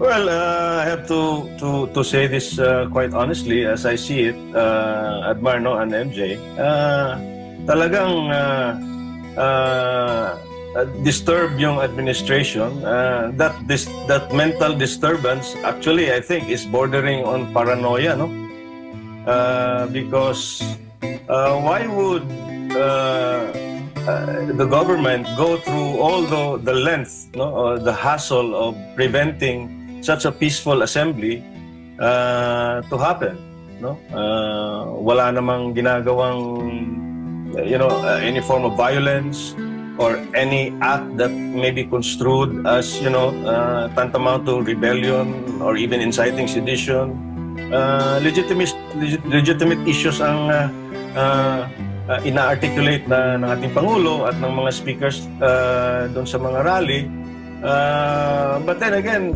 Well, I have to say this quite honestly, as I see it, Admarno and MJ. Talagang disturb yung administration. That mental disturbance, actually, I think, is bordering on paranoia, no? Because why would the government go through all the length, no, the hassle of preventing such a peaceful assembly to happen, no? Wala namang ginagawang any form of violence or any act that may be construed as tantamount to rebellion or even inciting sedition. Legitimate issues ang ina-articulate ng ating Pangulo at ng mga speakers doon sa mga rally. But then again,